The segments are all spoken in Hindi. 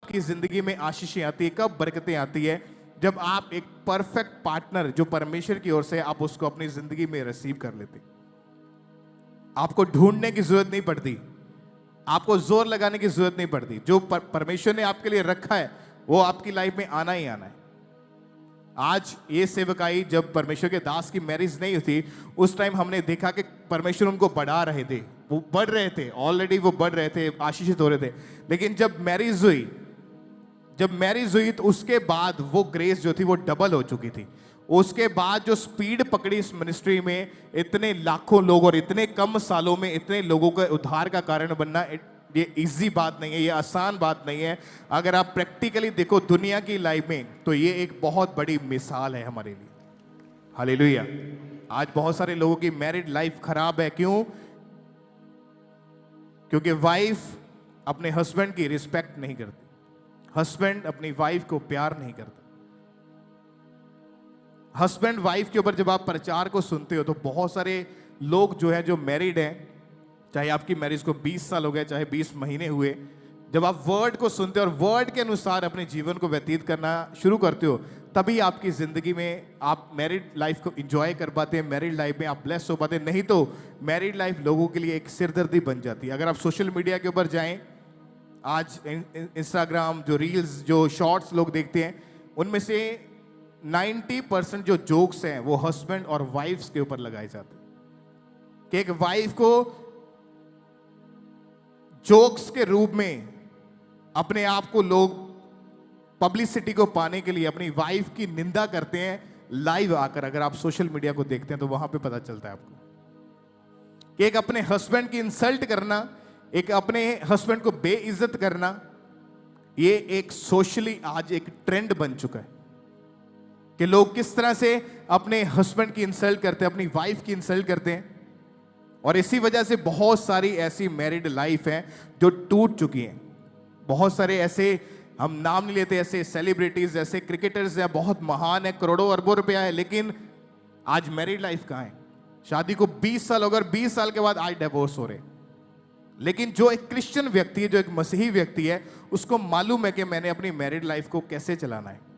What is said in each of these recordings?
की जिंदगी में आशीषें आती है, कब बरकतें आती है? जब आप एक परफेक्ट पार्टनर जो परमेश्वर की ओर से आप उसको अपनी जिंदगी में रिसीव कर लेते। आपको ढूंढने की जरूरत नहीं पड़ती, आपको जोर लगाने की जरूरत नहीं पड़ती। जो परमेश्वर ने आपके लिए रखा है वो आपकी लाइफ में आना ही आना है। आज ये सेवकाई जब परमेश्वर के दास की मैरिज नहीं हुई, उस टाइम हमने देखा कि परमेश्वर उनको बढ़ा रहे थे, वो बढ़ रहे थे, ऑलरेडी वो बढ़ रहे थे, आशीषित हो रहे थे। लेकिन जब मैरिज हुई तो उसके बाद वो ग्रेस जो थी वो डबल हो चुकी थी। उसके बाद जो स्पीड पकड़ी इस मिनिस्ट्री में, इतने लाखों लोग और इतने कम सालों में इतने लोगों का उद्धार का कारण बनना, ये इजी बात नहीं है, ये आसान बात नहीं है। अगर आप प्रैक्टिकली देखो दुनिया की लाइफ में तो ये एक बहुत बड़ी मिसाल है हमारे लिए। हालेलुया। आज बहुत सारे लोगों की मैरिड लाइफ खराब है। क्यों? क्योंकि वाइफ अपने हस्बैंड की रिस्पेक्ट नहीं करती, हस्बैंड अपनी वाइफ को प्यार नहीं करता। हस्बैंड वाइफ के ऊपर जब आप प्रचार को सुनते हो तो बहुत सारे लोग जो है, जो मैरिड हैं, चाहे आपकी मैरिज को 20 साल हो गए, चाहे 20 महीने हुए, जब आप वर्ड को सुनते हो और वर्ड के अनुसार अपने जीवन को व्यतीत करना शुरू करते हो, तभी आपकी जिंदगी में आप मैरिड लाइफ को एंजॉय कर पाते हैं, मैरिड लाइफ में आप ब्लेस हो पाते हैं। नहीं तो मैरिड लाइफ लोगों के लिए एक सिरदर्दी बन जाती है। अगर आप सोशल मीडिया के ऊपर जाएं, आज इंस्टाग्राम, जो रील्स, जो शॉर्ट्स लोग देखते हैं, उनमें से 90% जो जोक्स हैं वो हस्बैंड और वाइफ्स के ऊपर लगाए जाते हैं। कि एक वाइफ को जोक्स के रूप में अपने आप को लोग पब्लिसिटी को पाने के लिए अपनी वाइफ की निंदा करते हैं लाइव आकर। अगर आप सोशल मीडिया को देखते हैं तो वहां पे पता चलता है आपको कि एक अपने हस्बैंड की इंसल्ट करना, एक अपने हस्बैंड को बेइज्जत करना, ये एक सोशली आज एक ट्रेंड बन चुका है कि लोग किस तरह से अपने हस्बैंड की इंसल्ट करते हैं, अपनी वाइफ की इंसल्ट करते हैं। और इसी वजह से बहुत सारी ऐसी मैरिड लाइफ हैं जो टूट चुकी हैं। बहुत सारे ऐसे, हम नाम नहीं लेते, ऐसे सेलिब्रिटीज, ऐसे क्रिकेटर्स हैं, बहुत महान है, करोड़ों अरबों रुपया है, लेकिन आज मैरिड लाइफ कहां है? शादी को 20 साल हो गए, 20 साल के बाद आज डिवोर्स हो रहे। लेकिन जो एक क्रिश्चियन व्यक्ति है, जो एक मसीही व्यक्ति है, उसको मालूम है कि मैंने अपनी मैरिड लाइफ को कैसे चलाना है।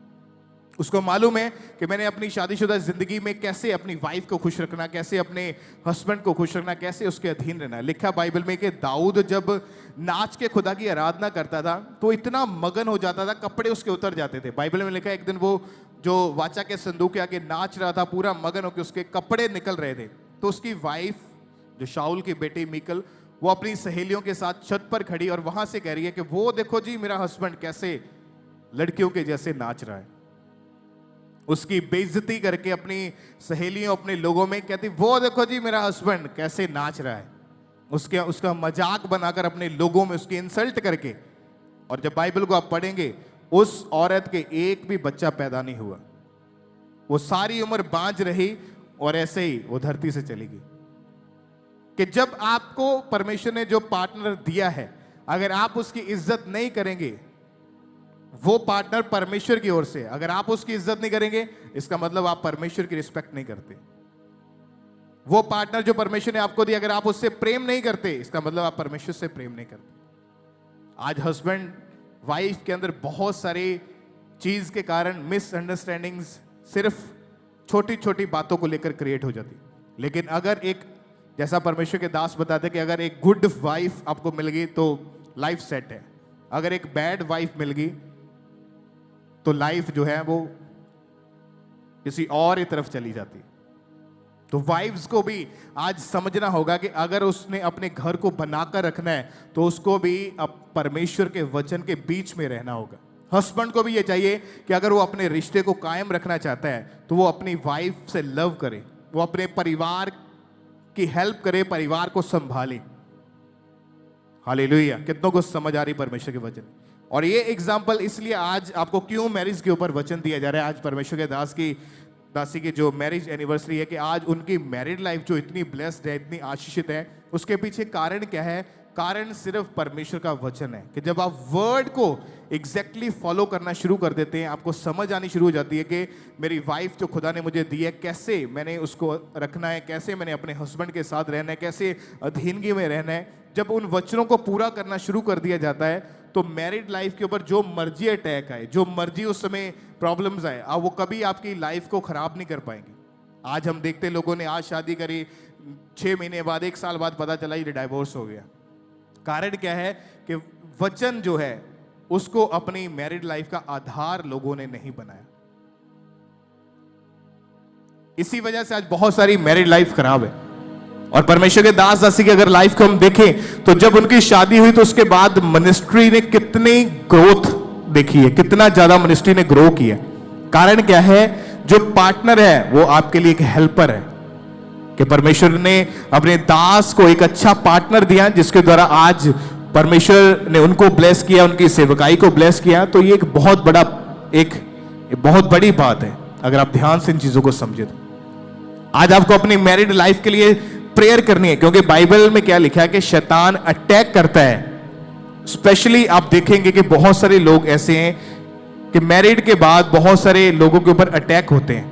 उसको मालूम है कि मैंने अपनी शादीशुदा जिंदगी में कैसे अपनी वाइफ को खुश रखना, कैसे अपने हस्बैंड को खुश रखना, कैसे उसके अधीन रहना। लिखा बाइबल में कि दाऊद जब नाच के खुदा की आराधना करता था तो इतना मगन हो जाता था, कपड़े उसके उतर जाते थे। बाइबल में लिखा है एक दिन वो जो वाचा के संदूक के आगे नाच रहा था, पूरा मगन होकर उसके कपड़े निकल रहे थे। तो उसकी वाइफ जो शाऊल की बेटी मीकल, वो अपनी सहेलियों के साथ छत पर खड़ी और वहां से कह रही है कि वो देखो जी मेरा हस्बैंड कैसे लड़कियों के जैसे नाच रहा है। उसकी बेइज्जती करके अपनी सहेलियों, अपने लोगों में कहती, वो देखो जी मेरा हस्बैंड कैसे नाच रहा है। उसका मजाक बनाकर अपने लोगों में उसकी इंसल्ट करके। और जब बाइबल को आप पढ़ेंगे, उस औरत के एक भी बच्चा पैदा नहीं हुआ, वो सारी उम्र बांझ रही और ऐसे ही वो धरती से चली गई। कि जब आपको परमेश्वर ने जो पार्टनर दिया है, अगर आप उसकी इज्जत नहीं करेंगे, वो पार्टनर परमेश्वर की ओर से, अगर आप उसकी इज्जत नहीं करेंगे, इसका मतलब आप परमेश्वर की रिस्पेक्ट नहीं करते। वो पार्टनर जो परमेश्वर ने आपको दिया, अगर आप उससे प्रेम नहीं करते, इसका मतलब आप परमेश्वर से प्रेम नहीं करते। आज हस्बैंड वाइफ के अंदर बहुत सारी चीज के कारण मिसअंडरस्टैंडिंग्स सिर्फ छोटी छोटी बातों को लेकर क्रिएट हो जाती। लेकिन अगर एक, जैसा परमेश्वर के दास बताते कि अगर एक गुड वाइफ आपको मिल गई तो लाइफ सेट है। अगर एक बैड वाइफ मिल गई तो लाइफ जो है वो किसी और ही तरफ चली जाती। तो वाइफ्स को भी आज समझना होगा कि अगर उसने अपने घर को बनाकर रखना है तो उसको भी अब परमेश्वर के वचन के बीच में रहना होगा। हस्बैंड को भी ये चाहिए कि अगर वो अपने रिश्ते को कायम रखना चाहता है तो वो अपनी वाइफ से लव करे, वो अपने परिवार की हेल्प करे, परिवार को संभाले। हालेलुया। कितनों को समझ आ रही परमेश्वर के वचन? और ये एग्जाम्पल इसलिए आज आपको क्यों मैरिज के ऊपर वचन दिया जा रहा है। आज परमेश्वर के दासी की जो मैरिज एनिवर्सरी है, कि आज उनकी मैरिड लाइफ जो इतनी ब्लेस्ड है, इतनी आशीषित है, उसके पीछे कारण क्या है? कारण सिर्फ परमेश्वर का वचन है। कि जब आप वर्ड को एग्जैक्टली फॉलो करना शुरू कर देते हैं, आपको समझ आनी शुरू हो जाती है कि मेरी वाइफ जो खुदा ने मुझे दी है, कैसे मैंने उसको रखना है, कैसे मैंने अपने हस्बैंड के साथ रहना है, कैसे अधीनगी में रहना है। जब उन वचनों को पूरा करना शुरू कर दिया जाता है तो मैरिड लाइफ के ऊपर जो मर्जी अटैक आए, जो मर्जी उस समय प्रॉब्लम्स आए, अब वो कभी आपकी लाइफ को खराब नहीं कर पाएंगे। आज हम देखते लोगों ने आज शादी करी, 6 महीने बाद 1 साल बाद पता चला ये डाइवोर्स हो गया। कारण क्या है कि वचन जो है उसको अपनी मैरिड लाइफ का आधार लोगों ने नहीं बनाया। इसी वजह से आज बहुत सारी मैरिड लाइफ खराब है। और परमेश्वर के दास दासी की अगर लाइफ को हम देखें तो जब उनकी शादी हुई तो उसके बाद मिनिस्ट्री ने कितनी ग्रोथ देखी है, कितना ज्यादा मिनिस्ट्री ने ग्रो किया। कारण क्या है, जो पार्टनर है वो आपके लिए एक हेल्पर है, कि परमेश्वर ने अपने दास को एक अच्छा पार्टनर दिया जिसके द्वारा आज परमेश्वर ने उनको ब्लेस किया, उनकी सेवकाई को ब्लेस किया। तो ये एक बहुत बड़ी बात है अगर आप ध्यान से इन चीजों को समझे तो। आज आपको अपनी मैरिड लाइफ के लिए प्रेयर करनी है, क्योंकि बाइबल में क्या लिखा है कि शैतान अटैक करता है। स्पेशली आप देखेंगे कि बहुत सारे लोग ऐसे हैं कि मैरिड के बाद बहुत सारे लोगों के ऊपर अटैक होते हैं।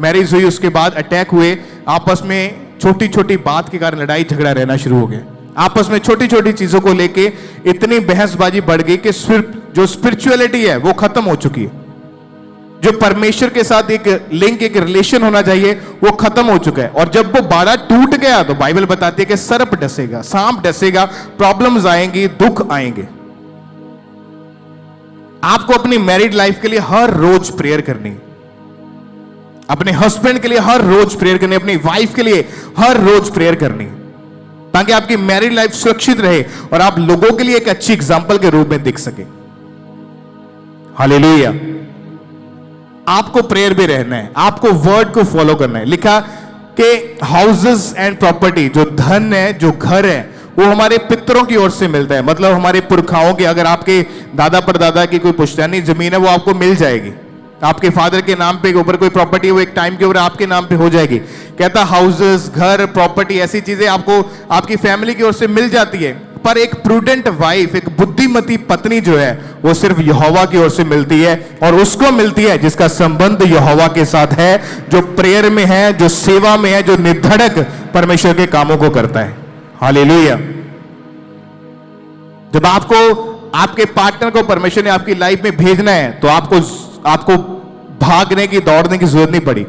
मैरिज हुई उसके बाद अटैक हुए, आपस में छोटी छोटी बात के कारण लड़ाई झगड़ा रहना शुरू हो गया। आपस में छोटी छोटी चीजों को लेके इतनी बहसबाजी बढ़ गई कि जो स्पिरिचुअलिटी है वो खत्म हो चुकी है। जो परमेश्वर के साथ एक लिंक, एक रिलेशन होना चाहिए वो खत्म हो चुका है। और जब वो बाड़ा टूट गया तो बाइबल बताती है कि सर्प डसेगा, सांप डसेगा, प्रॉब्लम्स आएंगी, दुख आएंगे। आपको अपनी मैरिड लाइफ के लिए हर रोज प्रेयर करनी है, अपने हस्बैंड के लिए हर रोज प्रेयर करनी है, अपनी वाइफ के लिए हर रोज प्रेयर करनी है, ताकि आपकी मैरिड लाइफ सुरक्षित रहे और आप लोगों के लिए एक अच्छी एग्जाम्पल के रूप में दिख सके। हालेलुया। आपको प्रेयर भी रहना है, आपको वर्ड को फॉलो करना है। लिखा कि हाउसेस एंड प्रॉपर्टी, जो धन है, जो घर है, वो हमारे पितरों की ओर से मिलता है। मतलब हमारे पुरखाओं के, अगर आपके दादा परदादा की कोई पुश्तैनी जमीन है वो आपको मिल जाएगी। आपके फादर के नाम पे ऊपर कोई प्रॉपर्टी वो एक टाइम के ऊपर आपके नाम पे हो जाएगी। कहता हाउसेस, घर, प्रॉपर्टी, ऐसी चीजें आपको आपकी फैमिली की ओर से मिल जाती है। पर एक प्रूडेंट वाइफ, एक बुद्धिमती पत्नी जो है वो सिर्फ यहोवा की ओर से मिलती है, और उसको मिलती है जिसका संबंध यहोवा के साथ है, जो प्रेयर में है, जो सेवा में है, जो निर्धड़क परमेश्वर के कामों को करता है। हालेलुया। जब आपको आपके पार्टनर को परमेश्वर ने आपकी लाइफ में भेजना है तो आपको भागने की, दौड़ने की जरूरत नहीं पड़ी।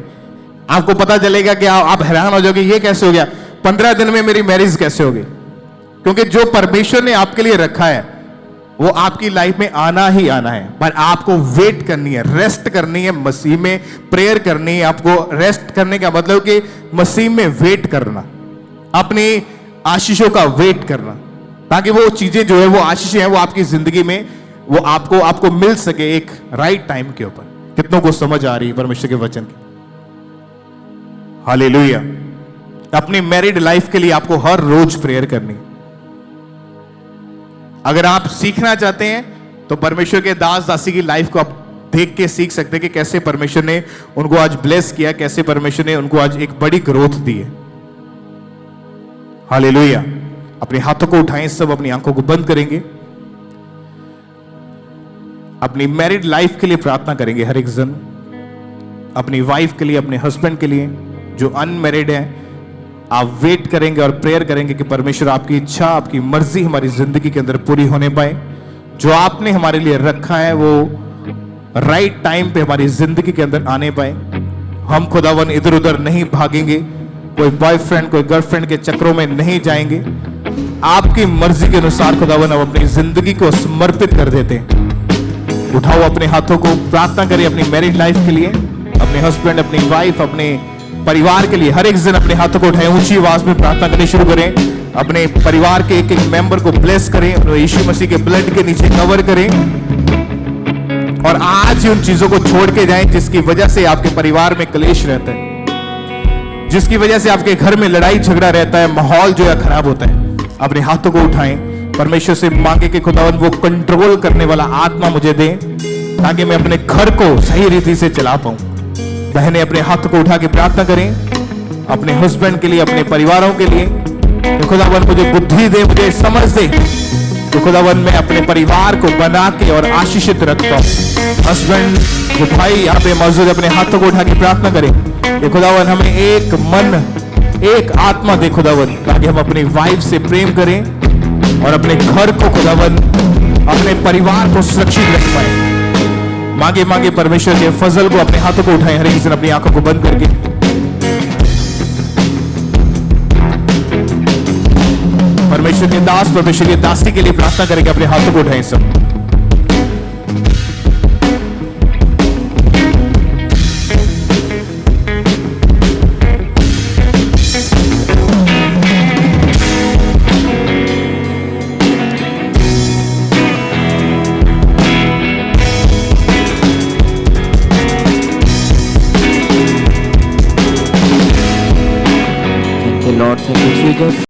आपको पता चलेगा कि आप हैरान हो जाओगे, ये कैसे हो गया, 15 दिन में मेरी मैरिज कैसे हो गई। क्योंकि जो परमेश्वर ने आपके लिए रखा है वो आपकी लाइफ में आना ही आना है। पर आपको वेट करनी है, रेस्ट करनी है, मसीह में प्रेयर करनी है। आपको रेस्ट करने का मतलब कि मसीह में वेट करना, अपनी आशीषों का वेट करना, ताकि वो चीजें जो है, वो आशीषें हैं, वो आपकी जिंदगी में वो आपको मिल सके एक राइट टाइम के ऊपर। कितनों को समझ आ रही है परमेश्वर के वचन की? हालेलुया। अपनी मैरिड लाइफ के लिए आपको हर रोज प्रेयर करनी है। अगर आप सीखना चाहते हैं तो परमेश्वर के दास दासी की लाइफ को आप देख के सीख सकते हैं कि कैसे परमेश्वर ने उनको आज ब्लेस किया, कैसे परमेश्वर ने उनको आज एक बड़ी ग्रोथ दी है। हालेलुया। अपने हाथों को उठाएं, सब अपनी आंखों को बंद करेंगे, अपनी मैरिड लाइफ के लिए प्रार्थना करेंगे। हर एक जन अपनी वाइफ के लिए, अपने हस्बैंड के लिए, जो अनमैरिड है, आप वेट करेंगे और प्रेयर करेंगे कि परमेश्वर आपकी इच्छा, आपकी मर्जी हमारी जिंदगी के अंदर पूरी होने पाए। जो आपने हमारे लिए रखा है वो राइट टाइम पे हमारी जिंदगी के अंदर आने पाए। हम खुदावन इधर उधर नहीं भागेंगे, कोई बॉयफ्रेंड, कोई गर्लफ्रेंड के चक्रों में नहीं जाएंगे। आपकी मर्जी के अनुसार खुदावन हम अपनी जिंदगी को समर्पित कर देते हैं। उठाओ अपने हाथों को, प्रार्थना करें अपनी मैरिड लाइफ के लिए, अपने हस्बैंड, अपनी वाइफ, अपने परिवार के लिए। हर एक जन अपने हाथों को उठाएं, ऊंची आवाज में प्रार्थना करनी शुरू करें। अपने परिवार के एक एक मेंबर को ब्लेस करें, यीशु मसीह के ब्लड के नीचे कवर करें, और आज ही उन चीजों को छोड़ के जाएं जिसकी वजह से आपके परिवार में क्लेश रहता है, जिसकी वजह से आपके घर में लड़ाई झगड़ा रहता है, माहौल जो है खराब होता है। अपने हाथों को उठाएं, परमेश्वर से मांगे कि खुदावन वो कंट्रोल करने वाला आत्मा मुझे दे, ताकि मैं अपने घर को सही रीति से चला पाऊं। बहनें अपने हाथ को उठा के प्रार्थना करें अपने हस्बैंड के लिए, अपने परिवारों के लिए। तो खुदावन मुझे बुद्धि दे, मुझे समझ दे, तो खुदावन मैं अपने परिवार को बना के और आशीषित रखता हूं। हस्बैंड, जो भाई यहाँ पे मौजूद, अपने हाथों को उठा के प्रार्थना करें कि खुदावन हमें एक मन, एक आत्मा दे खुदावन, ताकि हम अपनी वाइफ से प्रेम करें और अपने घर को खुदावन अपने परिवार को सुरक्षित रख पाए। मांगे मांगे परमेश्वर के फजल को अपने हाथों को उठाएं। हर एक अपनी आंखों को बंद करके परमेश्वर के दास, परमेश्वर के दासी के लिए प्रार्थना करेंगे। अपने हाथों को उठाएं सब। Thank you, Lord. Thank you, Jesus.